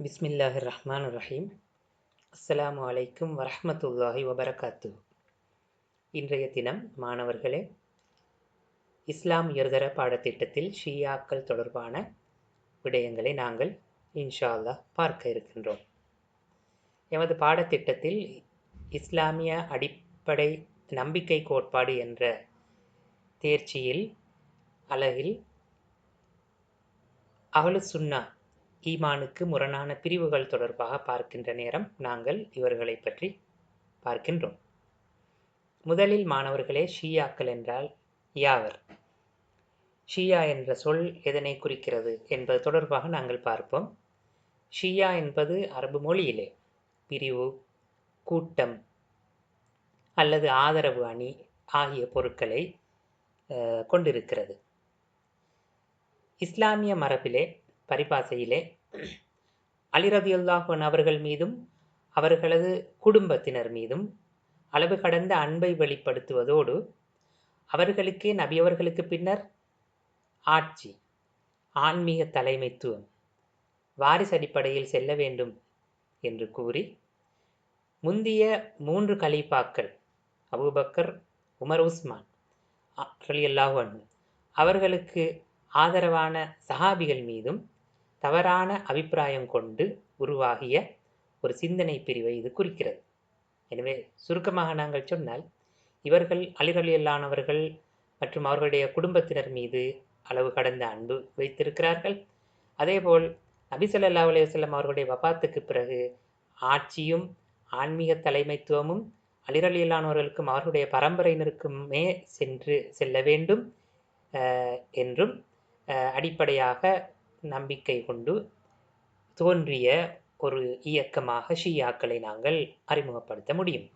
பிஸ்மில்லாஹிர் ரஹ்மான் ரஹீம். அஸ்ஸலாமு அலைக்கும் வரஹ்மத்துல்லாஹி வபரகாத்து. இன்றைய தினம் மாணவர்களே, இஸ்லாம் உயர்தர பாடத்திட்டத்தில் ஷியாக்கள் தொடர்பான விடயங்களை நாங்கள் இன்ஷா அல்லாஹ் பார்க்க இருக்கின்றோம். எமது பாடத்திட்டத்தில் இஸ்லாமிய அடிப்படை நம்பிக்கை கோட்பாடு என்ற தேர்ச்சியில் அலகில் அஹ்லுஸ் சுன்னா ஈமானுக்கு முரணான பிரிவுகள் தொடர்பாக பார்க்கின்ற நேரம் நாங்கள் இவர்களை பற்றி பார்க்கின்றோம். முதலில் மாணவர்களே, ஷியாக்கள் என்றால் யாவர்? ஷியா என்ற சொல் எதனை குறிக்கிறது என்பது தொடர்பாக நாங்கள் பார்ப்போம். ஷியா என்பது அரபு மொழியிலே பிரிவு, கூட்டம் அல்லது ஆதரவு அணி ஆகிய பொருட்களை கொண்டிருக்கிறது. இஸ்லாமிய மரபிலே பரிபாசையிலே அலி ரலியல்லாஹு அன்ஹு அவர்கள் மீதும் அவர்களது குடும்பத்தினர் மீதும் அளவு கடந்த அன்பை வெளிப்படுத்துவதோடு அவர்களுக்கே நபியவர்களுக்கு பின்னர் ஆட்சி, ஆன்மீக தலைமைத்துவம் வாரிசு அடிப்படையில் செல்ல வேண்டும் என்று கூறி முந்திய 3 கலீஃபாக்கள் அபூபக்கர், உமர், உஸ்மான் ரலியல்லாஹு அன்ஹு அவர்களுக்கு ஆதரவான சஹாபிகள் மீதும் தவறான அபிப்பிராயம் கொண்டு உருவாகிய ஒரு சிந்தனை பிரிவை இது குறிக்கிறது. எனவே சுருக்கமாக நாங்கள் சொன்னால், இவர்கள் அலி ரலியல்லாஹு அவர்கள் மற்றும் அவர்களுடைய குடும்பத்தினர் மீது அளவு கடந்த அன்பு வைத்திருக்கிறார்கள். அதேபோல் நபி ஸல்லல்லாஹு அலைஹி வஸல்லம் அவர்களுடைய வஃபாத்துக்கு பிறகு ஆட்சியும் ஆன்மீக தலைமைத்துவமும் அலி ரலியல்லாஹு அவர்களுக்கும் அவர்களுடைய பரம்பரையினருக்குமே செல்ல வேண்டும் என்றும் அடிப்படையாக நம்பிக்கை கொண்டு தோன்றிய ஒரு இயக்கமாக ஷியாக்களை நாங்கள் அறிமுகப்படுத்த முடியும்.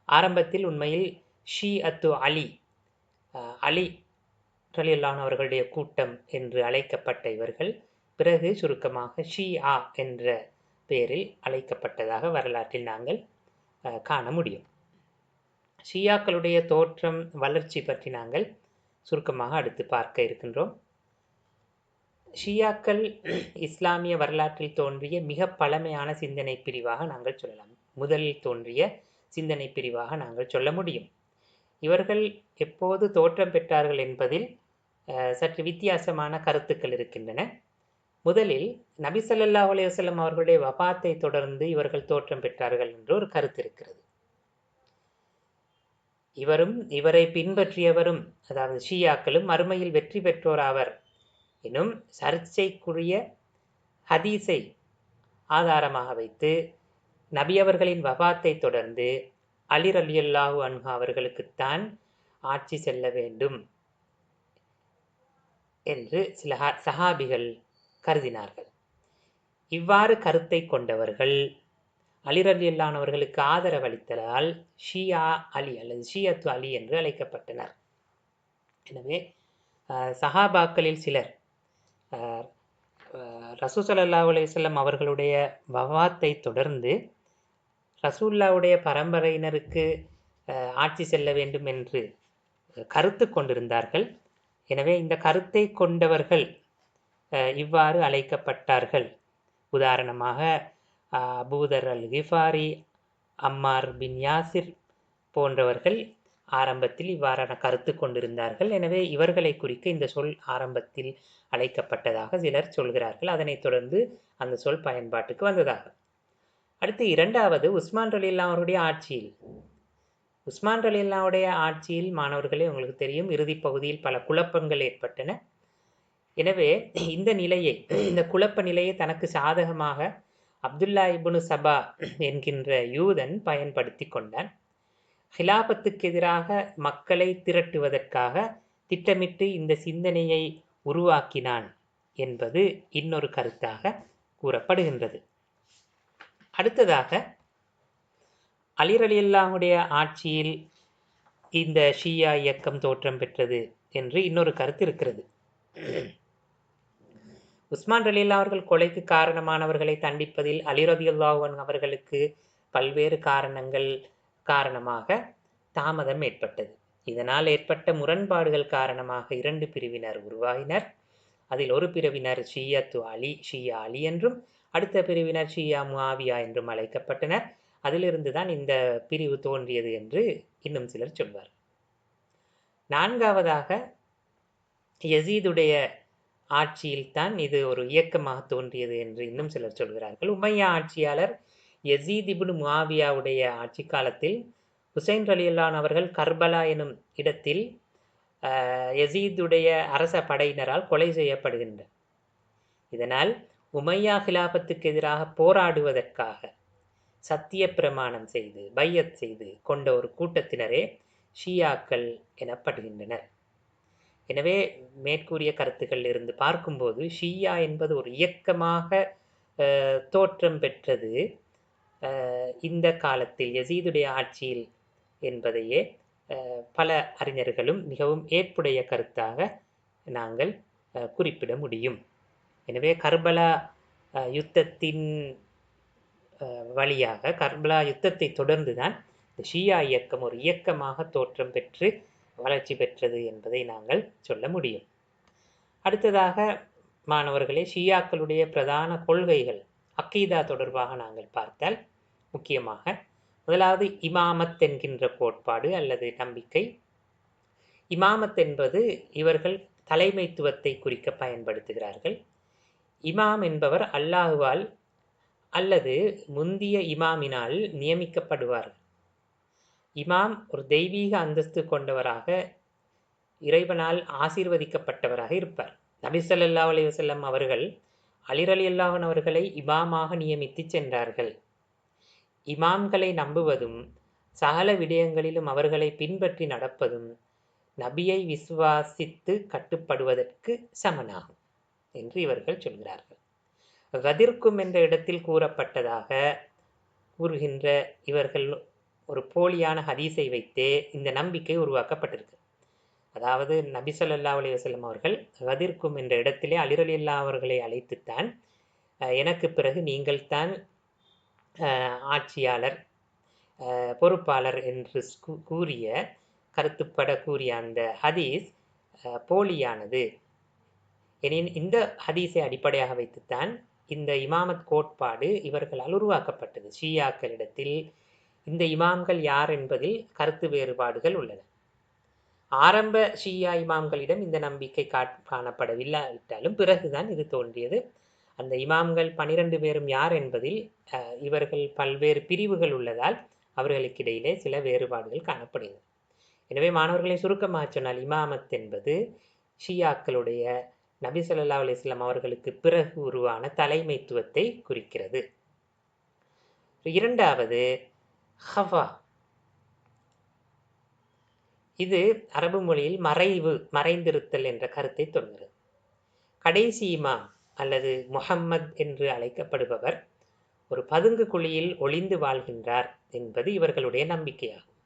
ஆரம்பத்தில் உண்மையில் ஷிஅத்து அலி, அலி ரலியல்லாஹு அவர்களுடைய கூட்டம் என்று அழைக்கப்பட்ட இவர்கள் பிறகு சுருக்கமாக ஷிஆ என்ற பெயரில் அழைக்கப்பட்டதாக வரலாற்றில் நாங்கள் காண முடியும். ஷியாக்களுடைய தோற்றம், வளர்ச்சி பற்றி நாங்கள் சுருக்கமாக அடுத்து பார்க்க இருக்கின்றோம். ஷியாக்கள் இஸ்லாமிய வரலாற்றில் தோன்றிய மிக பழமையான சிந்தனை பிரிவாக நாங்கள் சொல்லலாம். முதலில் தோன்றிய சிந்தனை பிரிவாக நாங்கள் சொல்ல முடியும். இவர்கள் எப்போது தோற்றம் பெற்றார்கள் என்பதில் சற்று வித்தியாசமான கருத்துக்கள் இருக்கின்றன. முதலில் நபி ஸல்லல்லாஹு அலைஹி வஸல்லம் அவர்களுடைய வஃபாத்தை தொடர்ந்து இவர்கள் தோற்றம் பெற்றார்கள் என்ற ஒரு கருத்து இருக்கிறது. இவரை பின்பற்றியவரும், அதாவது ஷியாக்களும் மறுமையில் வெற்றி பெற்றோர் ஆவர் எனும் சர்ச்சைக்குரிய ஹதீஸை ஆதாரமாக வைத்து நபி அவர்களின் வஃபாத்தை தொடர்ந்து அலி ரலியல்லாஹு அன்ஹு அவர்களுக்குத்தான் ஆட்சி செல்ல வேண்டும் என்று சில சஹாபிகள் கருதினார்கள். இவ்வாறு கருத்தை கொண்டவர்கள் அலி ரலியல்லாஹு அவர்களுக்கு ஆதரவளித்ததால் ஷியா அலி அல்லது ஷியத்து அலி என்று அழைக்கப்பட்டனர். எனவே சஹாபாக்களில் சிலர் ரசூல் ஸல்லல்லாஹு அலைஹி வஸல்லம் அவர்களுடைய வஃபாத்தை தொடர்ந்து ரசூலுல்லாஹ்வுடைய பரம்பரையினருக்கு ஆட்சி செல்ல வேண்டும் என்று கருத்து கொண்டிருந்தார்கள். எனவே இந்த கருத்தை கொண்டவர்கள் இவ்வாறு அழைக்கப்பட்டார்கள். உதாரணமாக அபூதர் அல் கிஃபாரி, அம்மார் பின் யாசிர் போன்றவர்கள் ஆரம்பத்தில் இவ்வாறான கருத்து கொண்டிருந்தார்கள். எனவே இவர்களை குறிக்க இந்த சொல் ஆரம்பத்தில் அழைக்கப்பட்டதாக சிலர் சொல்கிறார்கள். அதனைத் தொடர்ந்து அந்த சொல் பயன்பாட்டுக்கு வந்ததாக. அடுத்து இரண்டாவது, உஸ்மான் ரலியல்லாஹு அவருடைய ஆட்சியில். உஸ்மான் ரலியல்லாஹுடைய ஆட்சியில் மாணவர்களே உங்களுக்கு தெரியும், இறுதி பகுதியில் பல குழப்பங்கள் ஏற்பட்டன. எனவே இந்த குழப்ப நிலையை தனக்கு சாதகமாக அப்துல்லா இப்னு சபா என்கின்ற யூதன் பயன்படுத்தி கொண்டான். ஹிலாபத்துக்கு எதிராக மக்களை திரட்டுவதற்காக திட்டமிட்டு இந்த சிந்தனையை உருவாக்கினான் என்பது இன்னொரு கருத்தாக கூறப்படுகின்றது. அடுத்ததாக, அலி ரலியல்லாஹுடைய ஆட்சியில் இந்த ஷியா இயக்கம் தோற்றம் பெற்றது என்று இன்னொரு கருத்து இருக்கிறது. உஸ்மான் ரலியல்லாஹு அவர்கள் கொலைக்கு காரணமானவர்களை தண்டிப்பதில் அலி ரலியல்லாஹு அன்ஹு அவர்களுக்கு பல்வேறு காரணங்கள் காரணமாக தாமதம் ஏற்பட்டது. இதனால் ஏற்பட்ட முரண்பாடுகள் காரணமாக 2 பிரிவினர் உருவாகினர். அதில் ஒரு பிரிவினர் ஷியா அலி என்றும் அடுத்த பிரிவினர் ஷியா முஆவியா என்றும் அழைக்கப்பட்டனர். அதிலிருந்து தான் இந்த பிரிவு தோன்றியது என்று இன்னும் சிலர் சொல்வார். நான்காவதாக யசீதுடைய ஆட்சியில்தான் இது ஒரு இயக்கமாக தோன்றியது என்று இன்னும் சிலர் சொல்கிறார்கள். உமையா ஆட்சியாளர் யசீத் இப்னு முஆவியாவுடைய ஆட்சி காலத்தில் ஹுசைன் ரலியல்லாஹு அவர்கள் கர்பலா எனும் இடத்தில் யசீதுடைய அரச படையினரால் கொலை செய்யப்படுகின்றனர். இதனால் உமையா கிலாபத்துக்கு எதிராக போராடுவதற்காக சத்திய பிரமாணம் செய்து பையத் செய்து கொண்ட ஒரு கூட்டத்தினரே ஷியாக்கள் எனப்படுகின்றனர். எனவே மேற்கூறிய கருத்துக்கள் இருந்து பார்க்கும்போது ஷியா என்பது ஒரு இயக்கமாக தோற்றம் பெற்றது இந்த காலத்தில் யசீதுடைய ஆட்சியில் என்பதையே பல அறிஞர்களும் மிகவும் ஏற்புடைய கருத்தாக நாங்கள் குறிப்பிட முடியும். எனவே கர்பலா யுத்தத்தின் வழியாக கர்பலா யுத்தத்தை தொடர்ந்துதான் இந்த ஷியா இயக்கம் ஒரு இயக்கமாக தோற்றம் பெற்று வளர்ச்சி பெற்றது என்பதை நாங்கள் சொல்ல முடியும். அடுத்ததாக மாணவர்களே, ஷியாக்களுடைய பிரதான கொள்கைகள் அக்கீதா தொடர்பாக நாங்கள் பார்த்தால் முக்கியமாக முதலாவது இமாமத் என்கின்ற கோட்பாடு அல்லது நம்பிக்கை. இமாமத் என்பது இவர்கள் தலைமைத்துவத்தை குறிக்க பயன்படுத்துகிறார்கள். இமாம் என்பவர் அல்லாஹுவால் அல்லது முந்திய இமாமினால் நியமிக்கப்படுவார்கள். இமாம் ஒரு தெய்வீக அந்தஸ்து கொண்டவராக இறைவனால் ஆசீர்வதிக்கப்பட்டவராக இருப்பார். நபி ஸல்லல்லாஹு அலைஹி வஸல்லம் அவர்கள் அலி ரலியல்லாஹு அன்ஹு அவர்களை இமாமாக நியமித்து சென்றார்கள். இமாம்களை நம்புவதும் சகல விடயங்களிலும் அவர்களை பின்பற்றி நடப்பதும் நபியை விசுவாசித்து கட்டுப்படுவதற்கு சமனாகும் என்று இவர்கள் சொல்கிறார்கள். கதிர்க்கும் என்ற இடத்தில் கூறப்பட்டதாக கூறுகின்ற இவர்கள் ஒரு போலியான ஹதீஸை வைத்தே இந்த நம்பிக்கை உருவாக்கப்பட்டிருக்கு. அதாவது நபி ஸல்லல்லாஹு அலைஹி வஸல்லம் அவர்கள் கதிர்க்கும் என்ற இடத்திலே அலி ரலியல்லாஹு அவர்களை அழைத்துத்தான் எனக்கு பிறகு நீங்கள் தான் ஆட்சியாளர் பொறுப்பாளர் என்று கூறிய கருத்துப்பட கூறிய அந்த ஹதீஸ் போலியானது. எனின் இந்த ஹதீஸை அடிப்படையாக வைத்துத்தான் இந்த இமாமத் கோட்பாடு இவர்களால் உருவாக்கப்பட்டது. ஷியாக்களிடத்தில் இந்த இமாம்கள் யார் என்பதில் கருத்து வேறுபாடுகள் உள்ளன. ஆரம்ப ஷியா இமாம்களிடம் இந்த நம்பிக்கை காணப்படவில்லாவிட்டாலும் பிறகுதான் இது தோன்றியது. அந்த இமாம்கள் 12 பேரும் யார் என்பதில் இவர்கள் பல்வேறு பிரிவுகள் உள்ளதால் அவர்களுக்கிடையிலே சில வேறுபாடுகள் காணப்படுகிறது. எனவே மாணவர்களை சுருக்கமாக சொன்னால் இமாமத் என்பது ஷியாக்களுடைய நபி ஸல்லல்லாஹு அலைஹி வஸல்லம் அவர்களுக்கு பிறகு உருவான தலைமைத்துவத்தை குறிக்கிறது. இரண்டாவது ஹவா. இது அரபு மொழியில் மறைந்திருத்தல் என்ற கருத்தை சொல்கிறது. கடைசி இமாம் அல்லது முஹம்மத் என்று அழைக்கப்படுபவர் ஒரு பதுங்கு குழியில் ஒளிந்து வாழ்கின்றார் என்பது இவர்களுடைய நம்பிக்கையாகும்.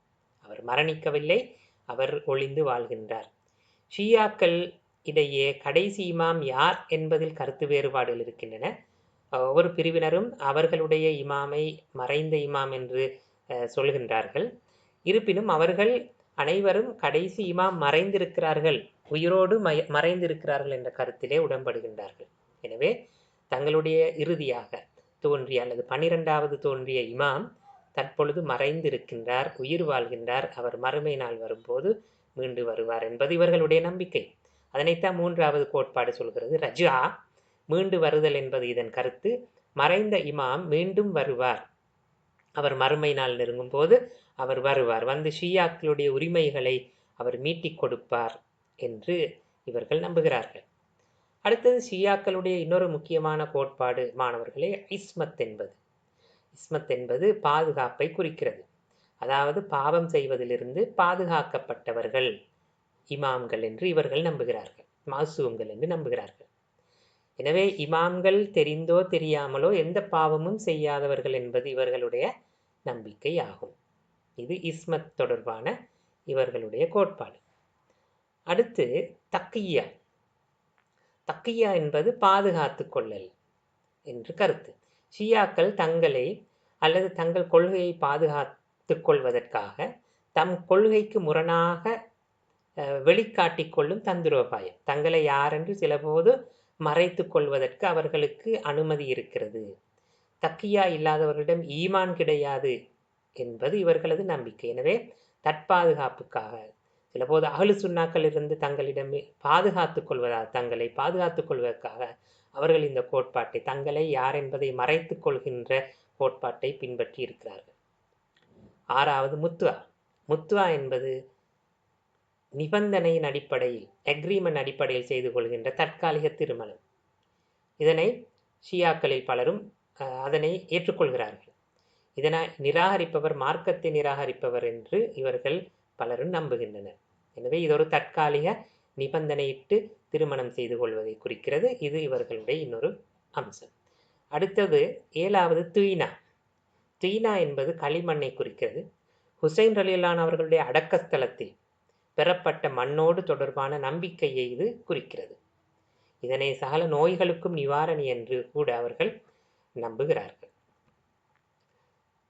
அவர் மரணிக்கவில்லை, அவர் ஒளிந்து வாழ்கின்றார். ஷியாக்கள் இடையே கடைசி இமாம் யார் என்பதில் கருத்து வேறுபாடுகள் இருக்கின்றன. ஒவ்வொரு பிரிவினரும் அவர்களுடைய இமாமை மறைந்த இமாம் என்று சொல்கின்றார்கள். இருப்பினும் அவர்கள் அனைவரும் கடைசி இமாம் மறைந்திருக்கிறார்கள், உயிரோடு மறைந்திருக்கிறார்கள் என்ற கருத்திலே உடன்படுகின்றார்கள். எனவே தங்களுடைய இறுதியாக தோன்றிய அல்லது 12வது தோன்றிய இமாம் தற்பொழுது மறைந்திருக்கின்றார், உயிர் வாழ்கின்றார், அவர் மறுமை நாள் வரும்போது மீண்டு வருவார் என்பது இவர்களுடைய நம்பிக்கை. அதனைத்தான் 3வது கோட்பாடு சொல்கிறது. ரஜா, மீண்டு வருதல் என்பது இதன் கருத்து. மறைந்த இமாம் மீண்டும் வருவார், அவர் மறுமை நாள் நெருங்கும் போது அவர் வருவார், வந்து ஷியாக்களுடைய உரிமைகளை அவர் மீட்டிக் கொடுப்பார் என்று இவர்கள் நம்புகிறார்கள். அடுத்தது ஷியாக்களுடைய இன்னொரு முக்கியமான கோட்பாடு மாணவர்களே இஸ்மத் என்பது. இஸ்மத் என்பது பாதுகாப்பை குறிக்கிறது. அதாவது பாவம் செய்வதிலிருந்து பாதுகாக்கப்பட்டவர்கள் இமாம்கள் என்று இவர்கள் நம்புகிறார்கள், மாசூம்கள் என்று நம்புகிறார்கள். எனவே இமாம்கள் தெரிந்தோ தெரியாமலோ எந்த பாவமும் செய்யாதவர்கள் என்பது இவர்களுடைய நம்பிக்கை ஆகும். இது இஸ்மத் தொடர்பான இவர்களுடைய கோட்பாடு. அடுத்து தக்கியா. தக்கியா என்பது பாதுகாத்து கொள்ளல் என்று கருத்து. ஷியாக்கள் தங்களை அல்லது தங்கள் கொள்கையை பாதுகாத்து கொள்வதற்காக தம் கொள்கைக்கு முரணாக வெளிக்காட்டிக் கொள்ளும் தந்திரோபாயம். தங்களை யாரென்று சிலபோது மறைத்து கொள்வதற்கு அவர்களுக்கு அனுமதி இருக்கிறது. தக்கியா இல்லாதவர்களிடம் ஈமான் கிடையாது என்பது இவர்களது நம்பிக்கை. எனவே தற்பாதுகாப்புக்காக சிலபோது அஹ்லு சுன்னாக்களிலிருந்து தங்களிடம் தங்களை பாதுகாத்துக் கொள்வதற்காக அவர்கள் இந்த கோட்பாட்டை, தங்களை யார் என்பதை மறைத்துக் கொள்கின்ற கோட்பாட்டை பின்பற்றி இருக்கிறார்கள். 6வது முத்துவா. முத்துவா என்பது நிபந்தனையின் அடிப்படையில், அக்ரிமெண்ட் அடிப்படையில் செய்து கொள்கின்ற தற்காலிக திருமணம். இதனை ஷியாக்களில் பலரும் அதனை ஏற்றுக்கொள்கிறார்கள். இதனை நிராகரிப்பவர் மார்க்கத்தை நிராகரிப்பவர் என்று இவர்கள் பலரும் நம்புகின்றனர். எனவே இது ஒரு தற்காலிக நிபந்தனையிட்டு திருமணம் செய்து கொள்வதை குறிக்கிறது. இது இவர்களுடைய இன்னொரு அம்சம். அடுத்தது 7வது துயினா. துயினா என்பது களிமண்ணை குறிக்கிறது. ஹுசைன் ரலியல்லாஹு அவர்களுடைய அடக்கஸ்தலத்தில் பெறப்பட்ட மண்ணோடு தொடர்பான நம்பிக்கையை இது குறிக்கிறது. இதனை சகல நோய்களுக்கும் நிவாரணி என்று கூட அவர்கள் நம்புகிறார்கள்.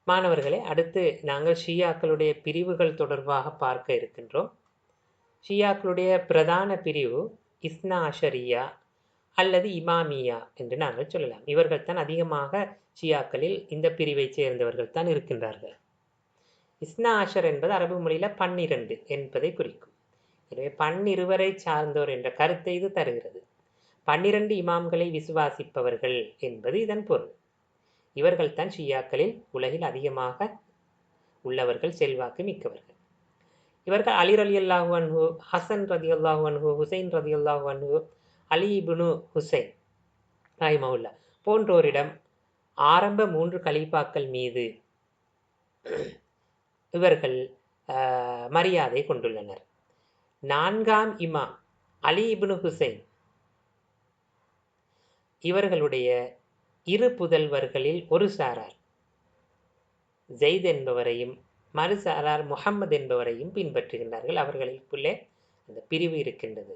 மாணவர்களே, அடுத்து நாங்கள் ஷியாக்களுடைய பிரிவுகள் தொடர்பாக பார்க்க இருக்கின்றோம். ஷியாக்களுடைய பிரதான பிரிவு இஸ்னா அஷரியா அல்லது இமாமியா என்று நாங்கள் சொல்லலாம். இவர்கள் தான் அதிகமாக ஷியாக்களில் இந்த பிரிவை சேர்ந்தவர்கள் தான் இருக்கின்றார்கள். இஸ்னா அஷர் என்பது அரபு மொழியில் 12 என்பதை குறிக்கும். எனவே 12 சார்ந்தோர் என்ற கருத்தை இது தருகிறது. 12 இமாம்களை விசுவாசிப்பவர்கள் என்பது இதன் பொருள். இவர்கள் தான் ஷியாக்களில் உலகில் அதிகமாக உள்ளவர்கள், செல்வாக்கு மிக்கவர்கள். இவர்கள் அலி ரலியல்லாஹு அன்ஹு, ஹசன் ரலியல்லாஹு அன்ஹு, ஹுசைன் ரலியல்லாஹு அன்ஹு, அலி இப்னு ஹுசைன் ரஹிமஹுல்லா போன்றோரிடம் ஆரம்ப 3 கலீஃபாக்கள் மீது இவர்கள் மரியாதை கொண்டுள்ளனர். 4ஆம் இமாம் அலி இப்னு ஹுசைன் இவர்களுடைய 2 புதல்வர்களில் ஒரு சாரார் ஜெயித் என்பவரையும் மறுசாரார் முஹம்மது என்பவரையும் பின்பற்றுகின்றார்கள். அவர்களுக்குள்ளே அந்த பிரிவு இருக்கின்றது.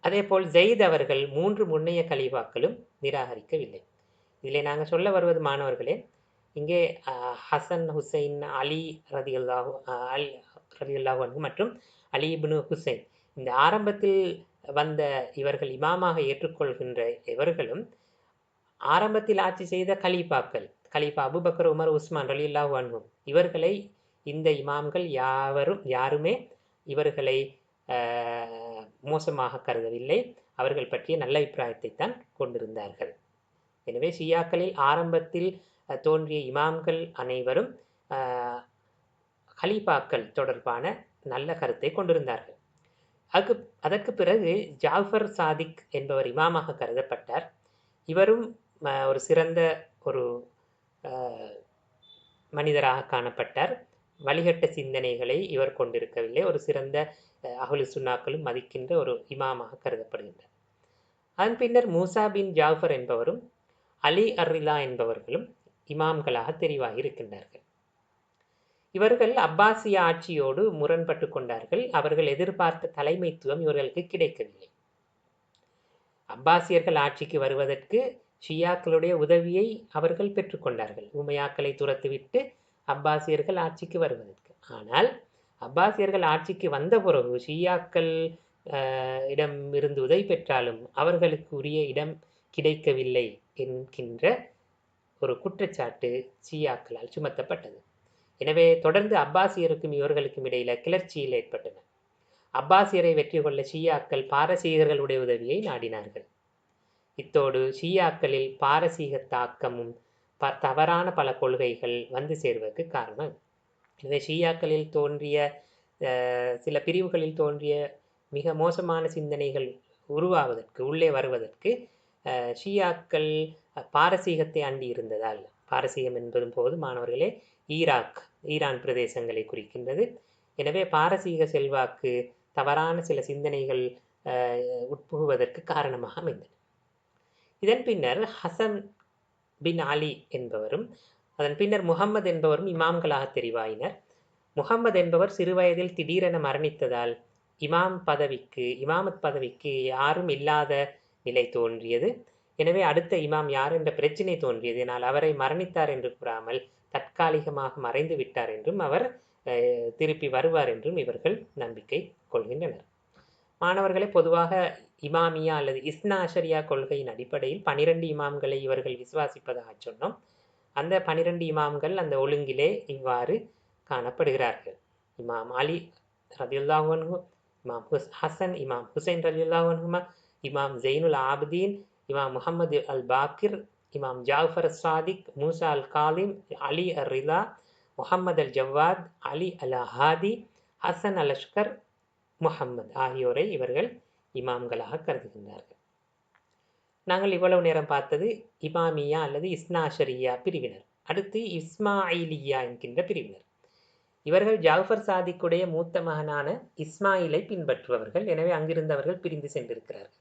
அதேபோல் ஜெயித் அவர்கள் 3 முன்னைய கலீஃபாக்களும் நிராகரிக்கவில்லை. இதில் நாங்கள் சொல்ல வருவது மாணவர்களே, இங்கே ஹசன், ஹுசைன், அலி ரலியல்லாஹு அன்ஹு மற்றும் அலி இப்னு ஹுசைன் இந்த ஆரம்பத்தில் வந்த இவர்கள் இமாமாக ஏற்றுக்கொள்கின்ற இவர்களும் ஆரம்பத்தில் ஆட்சி செய்த கலீஃபாக்கள், கலீஃபா அபூபக்கர், உமர், உஸ்மான் ரலியல்லாஹு அன்ஹு இவர்களை இந்த இமாம்கள் யாருமே இவர்களை மோசமாக கருதவில்லை. அவர்கள் பற்றிய நல்ல அபிப்பிராயத்தை தான் கொண்டிருந்தார்கள். எனவே ஷியாக்களில் ஆரம்பத்தில் தோன்றிய இமாம்கள் அனைவரும் கலீஃபாக்கள் தொடர்பான நல்ல கருத்தை கொண்டிருந்தார்கள். அதற்கு பிறகு ஜாஃபர் சாதிக் என்பவர் இமாமாக கருதப்பட்டார். இவரும் ஒரு சிறந்த ஒரு மனிதராக காணப்பட்டார். வழிகட்ட சிந்தனைகளை இவர் கொண்டிருக்கவில்லை. ஒரு சிறந்த அஹ்லு சுன்னாக்களும் மதிக்கின்ற ஒரு இமாமாக கருதப்படுகின்றார். அதன் பின்னர் மூசா பின் ஜாஃபர் என்பவரும் அலி அர்ரிலா என்பவர்களும் இமாம்களாக தெரிவாகி இருக்கின்றார்கள். இவர்கள் அப்பாசிய ஆட்சியோடு முரண்பட்டு கொண்டார்கள். அவர்கள் எதிர்பார்த்த தலைமைத்துவம் இவர்களுக்கு கிடைக்கவில்லை. அப்பாசியர்கள் ஆட்சிக்கு வருவதற்கு ஷியாக்களுடைய உதவியை அவர்கள் பெற்றுக்கொண்டார்கள், உமையாக்களை துரத்துவிட்டு அப்பாசியர்கள் ஆட்சிக்கு வருவதற்கு. ஆனால் அப்பாசியர்கள் ஆட்சிக்கு வந்த பிறகு ஷியாக்கள் இடம் இருந்து உதவி பெற்றாலும் அவர்களுக்கு உரிய இடம் கிடைக்கவில்லை என்கின்ற ஒரு குற்றச்சாட்டு ஷியாக்களால் சுமத்தப்பட்டது. எனவே தொடர்ந்து அப்பாசியருக்கும் இவர்களுக்கும் இடையில கிளர்ச்சியில் ஏற்பட்டன. அப்பாசியரை வெற்றி கொள்ள ஷியாக்கள் பாரசீகர்களுடைய உதவியை நாடினார்கள். இத்தோடு ஷியாக்களில் பாரசீக தாக்கமும் தவறான பல கொள்கைகள் வந்து சேர்வதற்கு காரணம். எனவே ஷியாக்களில் தோன்றிய சில பிரிவுகளில் தோன்றிய மிக மோசமான சிந்தனைகள் உருவாவதற்கு, உள்ளே வருவதற்கு ஷியாக்கள் பாரசீகத்தை அண்டி இருந்ததால், பாரசீகம் என்பதும் போது மாணவர்களே ஈரான் பிரதேசங்களை குறிக்கின்றது. எனவே பாரசீக செல்வாக்கு தவறான சில சிந்தனைகள் உட்புகுவதற்கு காரணமாக அமைந்தன. இதன் பின்னர் ஹசன் பின் அலி என்பவரும் அதன் பின்னர் முகம்மது என்பவரும் இமாம்களாக தெரிவாயினர். முகம்மது என்பவர் சிறுவயதில் திடீரென மரணித்ததால் இமாமத் பதவிக்கு யாரும் இல்லாத நிலை தோன்றியது. எனவே அடுத்த இமாம் யார் என்ற பிரச்சினை தோன்றியது. ஆனால் அவரை மரணித்தார் என்று கூறாமல் தற்காலிகமாக மறைந்து விட்டார் என்றும் அவர் திருப்பி வருவார் என்றும் இவர்கள் நம்பிக்கை கொள்கின்றனர். மாணவர்களே, பொதுவாக இமாமியா அல்லது இஸ்னா அஷரியா கொள்கையின் அடிப்படையில் 12 இமாம்களை இவர்கள் விசுவாசிப்பதாக சொன்னோம். அந்த 12 இமாம்கள் அந்த ஒழுங்கிலே இவ்வாறு காணப்படுகிறார்கள். இமாம் அலி ரலியல்லாஹு அன்ஹு, இமாம் ஹசன், இமாம் ஹுசைன் ரலியல்லாஹு அன்ஹுமா, இமாம் ஜெயினுல் ஆபிதீன், இமாம் முஹம்மது அல் பாக்கிர், இமாம் ஜாஃபர் சாதிக், மூசா அல் காலிம், அலி அர் ரிலா, முஹம்மது அல் ஜவாத், அலி அல் ஹாதி, ஹசன் அல் அஷ்கர், முஹம்மது ஆகியோரை இவர்கள் இமாம்களாக கருதுகின்றார்கள். நாங்கள் இவ்வளவு நேரம் பார்த்தது இமாமியா அல்லது இஸ்னாஷரியா பிரிவினர். அடுத்து இஸ்மாயிலியா என்கின்ற பிரிவினர். இவர்கள் ஜாஃபர் சாதிக்குடைய மூத்த மகனான இஸ்மாயிலை பின்பற்றுபவர்கள். எனவே அங்கிருந்தவர்கள் பிரிந்து சென்றிருக்கிறார்கள்.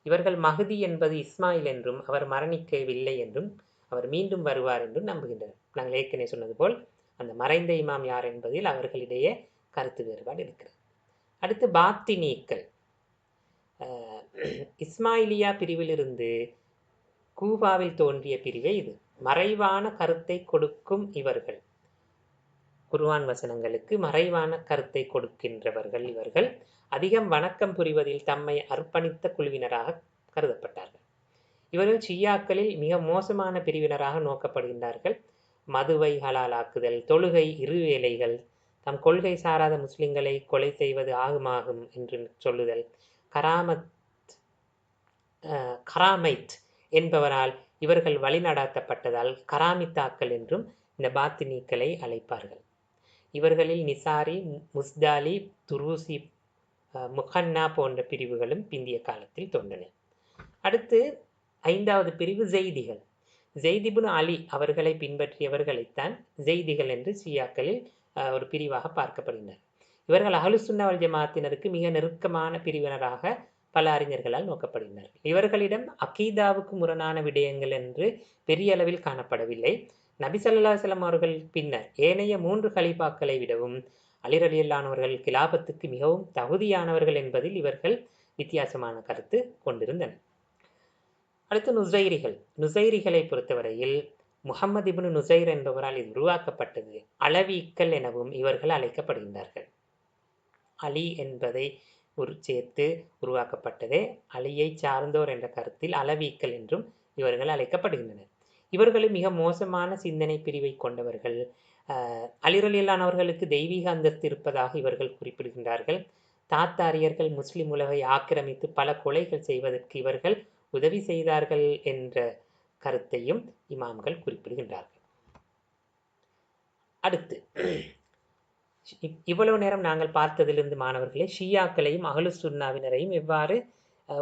இவர்கள் மஹதி என்பது இஸ்மாயில் என்றும் அவர் மரணிக்கவில்லை என்றும் அவர் மீண்டும் வருவார் என்றும் நம்புகின்றனர். நாங்கள் ஏற்கனவே சொன்னது போல் அந்த மறைந்த இமாம் யார் என்பதில் அவர்களிடையே கருத்து வேறுபாடு இருக்கிறது. அடுத்து பாத்தினீக்கள். இஸ்மாயிலியா பிரிவிலிருந்து கூபாவில் தோன்றிய பிரிவே இது. மறைவான கருத்தை கொடுக்கும் இவர்கள், குர்ஆன் வசனங்களுக்கு மறைவான கருத்தை கொடுக்கின்றவர்கள். இவர்கள் அதிகம் வணக்கம் புரிவதில் தம்மை அர்ப்பணித்த குழுவினராக கருதப்பட்டார்கள். இவர்கள் ஷியாக்களில் மிக மோசமான பிரிவினராக நோக்கப்படுகின்றார்கள். மதுவை ஹலாலாக்குதல், தொழுகை, இருவேளைகள், தம் கொள்கை சாராத முஸ்லிம்களை கொலை செய்வது ஆகுமாகும் என்று சொல்லுதல், கராமைத் என்பவரால் இவர்கள் வழிநடாத்தப்பட்டதால் கராமித்தாக்கள் என்றும் இந்த பாத்தினீக்களை அழைப்பார்கள். இவர்களில் நிசாரி, முஸ்தாலி, துருசி, முஹன்னா போன்ற பிரிவுகளும் பிந்திய காலத்தில் தோன்றின. அடுத்து 5வது பிரிவு ஜெய்திகள். ஜெய்திபுன் அலி அவர்களை பின்பற்றியவர்களைத்தான் ஜெய்திகள் என்று ஷியாக்களில் ஒரு பிரிவாக பார்க்கப்படுகின்றனர். இவர்கள் அஹ்லுசுன்னா வல் ஜமாஅத்தினருக்கு மிக நெருக்கமான பிரிவினராக பல அறிஞர்களால் நோக்கப்படுகின்றனர். இவர்களிடம் அகீதாவுக்கு முரணான விடயங்கள் என்று பெரிய அளவில் காணப்படவில்லை. நபி ஸல்லல்லாஹு அலைஹி வஸல்லம் அவர்கள் பின்னர் ஏனைய 3 கலீஃபாக்களை விடவும் அலி ரலியல்லாஹு அவர்கள் கிலாபத்துக்கு மிகவும் தகுதியானவர்கள் என்பதில் இவர்கள் வித்தியாசமான கருத்து கொண்டிருந்தனர். அடுத்து நுசைரிகள். நுசைரிகளை பொறுத்தவரையில் முஹம்மது இப்னு நுசைர் என்பவரால் இது உருவாக்கப்பட்டது. அலவீக்கள் எனவும் இவர்கள் அழைக்கப்படுகின்றார்கள். அலி என்பதை சேர்த்து உருவாக்கப்பட்டதே அலியை சார்ந்தோர் என்ற கருத்தில் அலவீக்கள் என்றும் இவர்கள் அழைக்கப்படுகின்றனர். இவர்களும் மிக மோசமான சிந்தனை பிரிவை கொண்டவர்கள். அலி ரலியல்லாஹு அவர்களுக்கு தெய்வீக அந்தஸ்து இருப்பதாக இவர்கள் குறிப்பிடுகின்றார்கள். தாத்தாரியர்கள் முஸ்லிம் உலகை ஆக்கிரமித்து பல கொலைகள் செய்வதற்கு இவர்கள் உதவி செய்தார்கள் என்ற கருத்தையும் இமாம்கள் குறிப்பிடுகின்றார்கள். அடுத்து இவ்வளவு நேரம் நாங்கள் பார்த்ததிலிருந்து மாணவர்களே, ஷியாக்களையும் அஹ்லுசுன்னாவினரையும் எவ்வாறு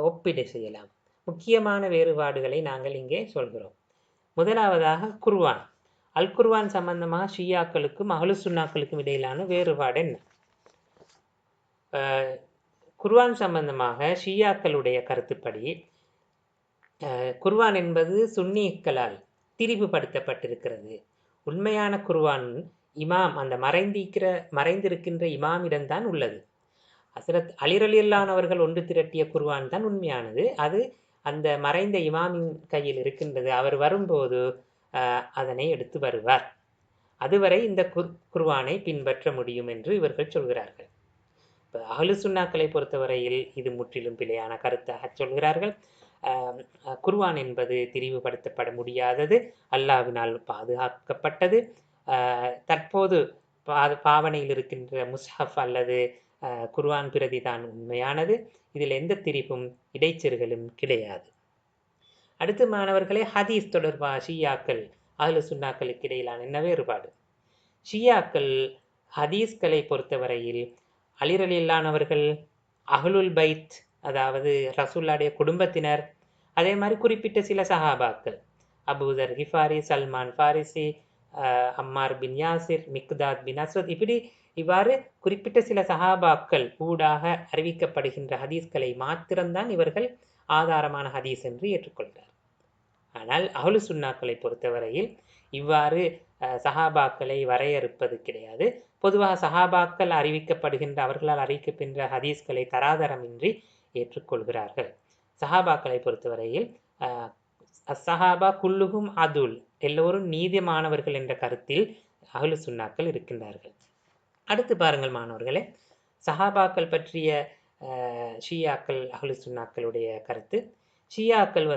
ஒப்பீடு செய்யலாம்? முக்கியமான வேறுபாடுகளை நாங்கள் இங்கே சொல்கிறோம். முதலாவதாக குர்ஆன். அல் குர்ஆன் சம்பந்தமாக ஷியாக்களுக்கும் அஹ்லுசுன்னாக்களுக்கும் இடையிலான வேறுபாடு என்ன? குர்ஆன் சம்பந்தமாக ஷியாக்களுடைய கருத்துப்படி குர்ஆன் என்பது சுன்னிக்களால் திரிவுபடுத்தப்பட்டிருக்கிறது. உண்மையான குர்ஆன் இமாம், அந்த மறைந்திருக்கின்ற இமாமிடம்தான் உள்ளது. ஹஸ்ரத் அலி ரலியல்லாஹு அவர்கள் ஒன்று திரட்டிய குர்ஆன் தான் உண்மையானது. அது அந்த மறைந்த இமாமின் கையில் இருக்கின்றது. அவர் வரும்போது அதனை எடுத்து வருவார். அதுவரை இந்த குர்ஆனை பின்பற்ற முடியும் என்று இவர்கள் சொல்கிறார்கள். இப்போ அஹ்லுசுன்னாக்களை பொறுத்தவரையில் இது முற்றிலும் பிழையான கருத்தாக சொல்கிறார்கள். குர்ஆன் என்பது திரிவுபடுத்தப்பட முடியாதது, அல்லாஹ்வினால் பாதுகாக்கப்பட்டது. தற்போது பாவனையில் இருக்கின்ற முஸ்ஹப் அல்லது குர்ஆன் பிரதி தான் உண்மையானது. இதில் எந்த திரிவும் இடைச்செருகளும் கிடையாது. அடுத்து மாணவர்களே, ஹதீஸ் தொடர்பாக ஷியாக்கள் அஹ்லுசுன்னாக்களுக்கு இடையிலான என்ன வேறுபாடு? ஷியாக்கள் ஹதீஸ்களை பொறுத்தவரையில் அலி ரலியல்லாஹு அவர்கள், அஹ்லுல் பைத் அதாவது ரசூலுல்லாஹ்வுடைய குடும்பத்தினர், அதே மாதிரி குறிப்பிட்ட சில சஹாபாக்கள் அபூதர் கிஃபாரி, சல்மான் ஃபாரிசி, அம்மார் பின் யாசிர், மிக்தாத் பின் அஸ்வத், இவ்வாறு குறிப்பிட்ட சில சஹாபாக்கள் ஊடாக அறிவிக்கப்படுகின்ற ஹதீஸ்களை மாத்திரம்தான் இவர்கள் ஆதாரமான ஹதீஸ் என்று ஏற்றுக்கொள்கிறார். ஆனால் அஹ்லுசுன்னாக்களை பொறுத்தவரையில் இவ்வாறு சஹாபாக்களை வரையறுப்பது கிடையாது. பொதுவாக சஹாபாக்கள் அறிவிக்கப்படுகின்ற, அவர்களால் அறிவிக்கப்படுகின்ற ஹதீஸ்களை தராதரமின்றி ஏற்றுக்கொள்கிறார்கள். சஹாபாக்களை பொறுத்தவரையில் சஹாபா குல்லுஹும் அதுல், எல்லோரும் நீதிமானவர்கள் என்ற கருத்தில் அஹ்லுசுன்னாக்கள் இருக்கின்றார்கள். அடுத்து பாருங்கள் மாணவர்களே, சஹாபாக்கள் பற்றிய ஷியாக்கள் அஹ்லு சுன்னாக்களுடைய கருத்து. ஷியாக்கள்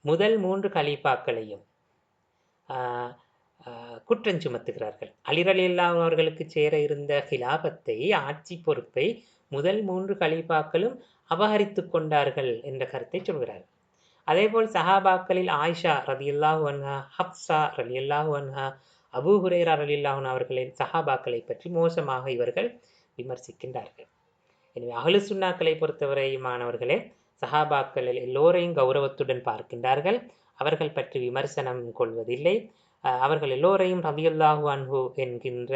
முதல் 3 கலீஃபாக்களையும் குற்றம் சுமத்துகிறார்கள். அலி ரலியல்லாஹு அவர்களுக்கு சேர இருந்த ஹிலாபத்தை, ஆட்சி பொறுப்பை முதல் 3 கலீஃபாக்களும் அபகரித்துக் கொண்டார்கள் என்ற கருத்தை சொல்கிறார்கள். அதேபோல் சஹாபாக்களில் ஆயிஷா ரலியல்லாஹு அன்ஹா, ஹப்ஸா ரலியல்லாஹு அன்ஹா, அபூ ஹுரைரா ரலியல்லாஹு அன்ஹு அவர்களின் சஹாபாக்களை பற்றி மோசமாக இவர்கள் விமர்சிக்கின்றார்கள். எனவே அஹ்லு சுன்னாக்களை பொறுத்தவரை மாணவர்களே, சஹாபாக்கள் எல்லோரையும் கௌரவத்துடன் பார்க்கின்றார்கள். அவர்கள் பற்றி விமர்சனம் கொள்வதில்லை. அவர்கள் எல்லோரையும் ரலியல்லாஹு அன்ஹு என்கின்ற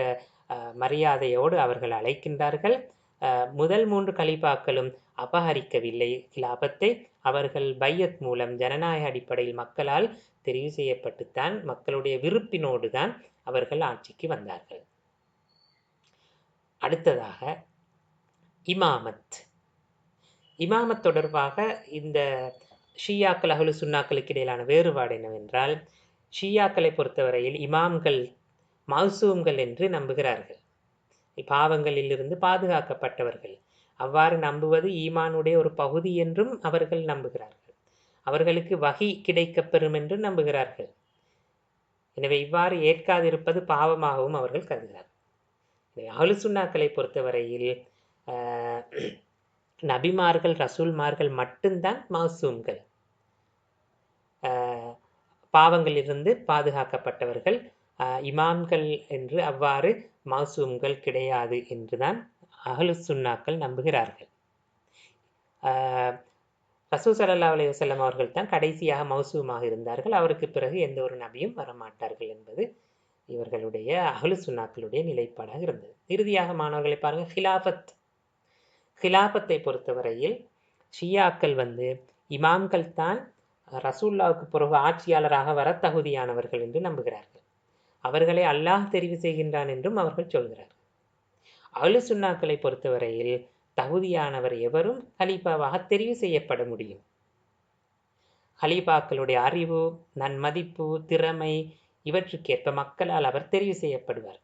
மரியாதையோடு அவர்கள் அழைக்கின்றார்கள். முதல் 3 கலீஃபாக்களும் அபகரிக்கவில்லை கிலாபத்தை. அவர்கள் பையத் மூலம் ஜனநாயக அடிப்படையில் மக்களால் தெரிவு செய்யப்பட்டுத்தான், மக்களுடைய விருப்பினோடு தான் அவர்கள் ஆட்சிக்கு வந்தார்கள். அடுத்ததாக இமாமத். இமாமத் தொடர்பாக இந்த ஷியாக்கள் அஹ்லு சுன்னாக்களுக்கு இடையிலான வேறுபாடு என்னவென்றால், ஷியாக்களை பொறுத்தவரையில் இமாம்கள் மௌசூம்கள் என்று நம்புகிறார்கள். பாவங்களிலிருந்து பாதுகாக்கப்பட்டவர்கள். அவ்வாறு நம்புவது ஈமானுடைய ஒரு பகுதி என்றும் அவர்கள் நம்புகிறார்கள். அவர்களுக்கு வஹி கிடைக்கப்பெறும் என்று நம்புகிறார்கள். எனவே இவ்வாறு ஏற்காதிருப்பது பாவமாகவும் அவர்கள் கருதுகிறார்கள். அஹ்லு சுன்னாக்களை பொறுத்தவரையில் நபிமார்கள், ரசூல்மார்கள் மட்டும்தான் மௌசூம்கள், பாவங்களிலிருந்து பாதுகாக்கப்பட்டவர்கள். இமாம்கள் என்று அவ்வாறு மௌசூம்கள் கிடையாது என்றுதான் அஹ்லு சுன்னாக்கள் நம்புகிறார்கள். ரசூல் ஸல்லல்லாஹு அலைஹி வஸல்லம் அவர்கள் தான் கடைசியாக மௌசூமாக இருந்தார்கள். அவருக்கு பிறகு எந்த ஒரு நபியும் வரமாட்டார்கள் என்பது இவர்களுடைய அஹ்லு சுன்னாக்களுடைய நிலைப்பாடாக இருந்தது. இறுதியாக மாணவர்களை பாருங்கள், ஹிலாஃபத். ஹிலாஃபத்தை பொறுத்தவரையில் ஷியாக்கள் இமாம்கள் தான் ரசூல்லாவுக்கு பிறகு ஆட்சியாளராக வர தகுதியானவர்கள் என்று நம்புகிறார்கள். அவர்களை அல்லாஹ் தெரிவு செய்கின்றான் என்றும் அவர்கள் சொல்கிறார்கள். அஹ்லு சுன்னாக்களை பொறுத்தவரையில் தகுதியானவர் எவரும் கலீஃபாவாக தெரிவு செய்யப்பட முடியும். கலீஃபாக்களுடைய அறிவு, நன்மதிப்பு, திறமை இவற்றுக்கேற்ப மக்களால் அவர் தெரிவு செய்யப்படுவார்.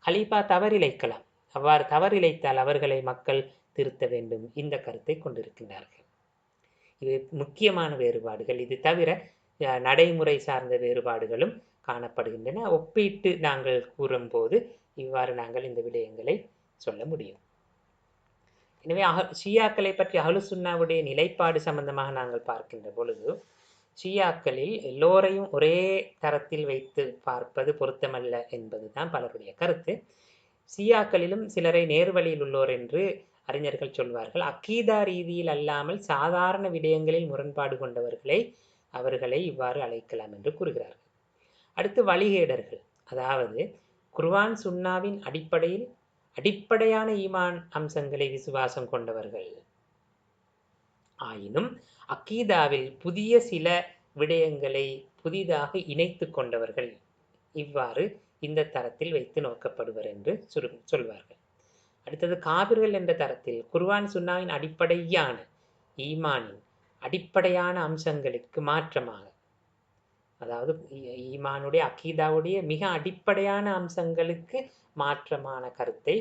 கலீஃபா தவறிழைக்கலாம். அவ்வாறு தவறிழைத்தால் அவர்களை மக்கள் திருத்த வேண்டும். இந்த கருத்தை கொண்டிருக்கின்றார்கள். இது முக்கியமான வேறுபாடுகள். இது தவிர நடைமுறை சார்ந்த வேறுபாடுகளும் காணப்படுகின்றன. ஒப்பீட்டு நாங்கள் கூறும்போது இவ்வாறு நாங்கள் இந்த விடயங்களை சொல்ல முடியும். எனவே ஷியாக்களை பற்றி அஹ்லு சுன்னாவுடைய நிலைப்பாடு சம்பந்தமாக நாங்கள் பார்க்கின்ற பொழுது, ஷியாக்களில் எல்லோரையும் ஒரே தரத்தில் வைத்து பார்ப்பது பொருத்தமல்ல என்பதுதான் பலருடைய கருத்து. ஷியாக்களிலும் சிலரை நேர்வழியில் உள்ளோர் என்று அறிஞர்கள் சொல்வார்கள். அக்கீதா ரீதியில் அல்லாமல் சாதாரண விடயங்களில் முரண்பாடு கொண்டவர்களை அவர்களை இவ்வாறு அழைக்கலாம் என்று கூறுகிறார்கள். அடுத்து வழிகேடர்கள், அதாவது குர்ஆன் சுன்னாவின் அடிப்படையில் அடிப்படையான ஈமான் அம்சங்களை விசுவாசம் கொண்டவர்கள் ஆயினும் அக்கீதாவில் புதிய சில விடயங்களை புதிதாக இணைத்து கொண்டவர்கள், இவ்வாறு இந்த தரத்தில் வைத்து நோக்கப்படுவர் என்று சொல்வார்கள். அடுத்தது காபிர்கள் என்ற தரத்தில் குர்ஆன் சுன்னாவின் அடிப்படையான ஈமானின் அடிப்படையான அம்சங்களுக்கு மாற்றமாக, அதாவது ஈமானுடைய அக்கீதாவுடைய மிக அடிப்படையான அம்சங்களுக்கு மாற்றமான கருத்தை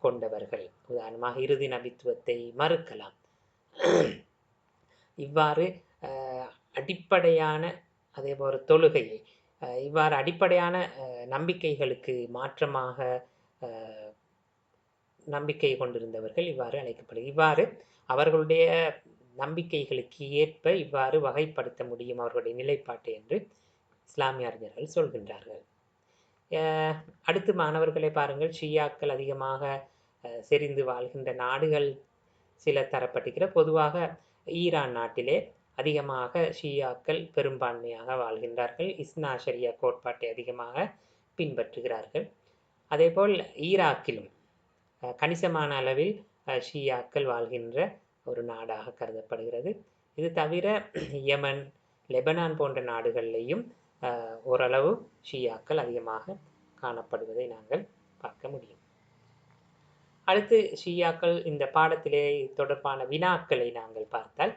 கொண்டவர்கள். உதாரணமாக இறுதி நபித்துவத்தை மறுக்கலாம். இவ்வாறு அடிப்படையான, அதேபோல் தொழுகையை, இவ்வாறு அடிப்படையான நம்பிக்கைகளுக்கு மாற்றமாக நம்பிக்கை கொண்டிருந்தவர்கள் இவ்வாறு அழைக்கப்படுகிறது. இவ்வாறு அவர்களுடைய நம்பிக்கைகளுக்கு ஏற்ப இவ்வாறு வகைப்படுத்த முடியும் அவர்களுடைய நிலைப்பாட்டை என்று இஸ்லாமிய அறிஞர்கள் சொல்கின்றார்கள். அடுத்து மாணவர்களை பாருங்கள், ஷியாக்கள் அதிகமாக செறிந்து வாழ்கின்ற நாடுகள் சில தரப்பட்டிருக்கிற. பொதுவாக ஈரான் நாட்டிலே அதிகமாக ஷியாக்கள் பெரும்பான்மையாக வாழ்கின்றார்கள். இஸ்னா ஷரியா கோட்பாட்டை அதிகமாக பின்பற்றுகிறார்கள். அதேபோல் ஈராக்கிலும் கணிசமான அளவில் ஷியாக்கள் வாழ்கின்ற ஒரு நாடாக கருதப்படுகிறது. இது தவிர யமன், லெபனான் போன்ற நாடுகளிலேயும் ஓரளவு ஷியாக்கள் அதிகமாக காணப்படுவதை நாங்கள் பார்க்க முடியும். அடுத்து ஷியாக்கள் இந்த பாடத்திலே தொடர்பான வினாக்களை நாங்கள் பார்த்தால்,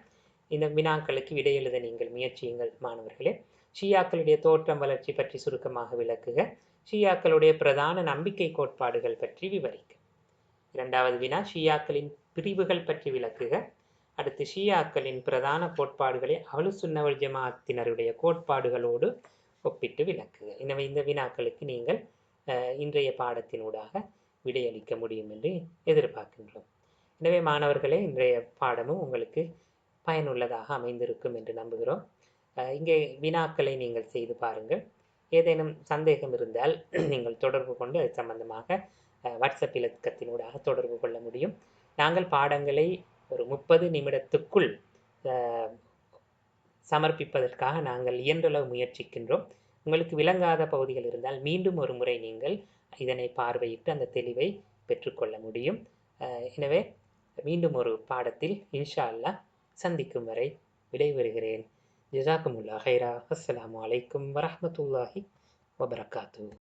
இந்த வினாக்களுக்கு விடை எழுத நீங்கள் முயற்சியுங்கள் மாணவர்களே. ஷியாக்களுடைய தோற்றம், வளர்ச்சி பற்றி சுருக்கமாக விளக்குக. ஷியாக்களுடைய பிரதான நம்பிக்கை கோட்பாடுகள் பற்றி விவரிக்க. இரண்டாவது வினா, ஷியாக்களின் பிரிவுகள் பற்றி விளக்குக. அடுத்து ஷியாக்களின் பிரதான கோட்பாடுகளை அஹ்லுஸ் சுன்னah வல் ஜமாஅத்தினருடைய கோட்பாடுகளோடு ஒப்பிட்டு விளக்குக. எனவே இந்த வினாக்களுக்கு நீங்கள் இன்றைய பாடத்தினூடாக விடையளிக்க முடியும் என்று எதிர்பார்க்கின்றோம். எனவே மாணவர்களே, இன்றைய பாடமும் உங்களுக்கு பயனுள்ளதாக அமைந்திருக்கும் என்று நம்புகிறோம். இங்கே வினாக்களை நீங்கள் செய்து பாருங்கள். ஏதேனும் சந்தேகம் இருந்தால் நீங்கள் தொடர்பு கொண்டு அது சம்பந்தமாக வாட்ஸ்அப் இலக்கத்தினூடாக தொடர்பு கொள்ள முடியும். நாங்கள் பாடங்களை ஒரு 30 நிமிடத்துக்குள் சமர்ப்பிப்பதற்காக நாங்கள் இயன்றளவு முயற்சிக்கின்றோம். உங்களுக்கு விளங்காத பகுதிகள் இருந்தால் மீண்டும் ஒரு முறை நீங்கள் இதனை பார்வையிட்டு அந்த தெளிவை பெற்றுக்கொள்ள முடியும். எனவே மீண்டும் ஒரு பாடத்தில் இன்ஷா அல்லாஹ் சந்திக்கும் வரை விடைபெறுகிறேன். ஜஸாக்குமுல்லாஹ் ஹைரா. அஸ்ஸலாமு அலைக்கும் வரஹ்மத்துல்லாஹி வபரகாத்துஹு.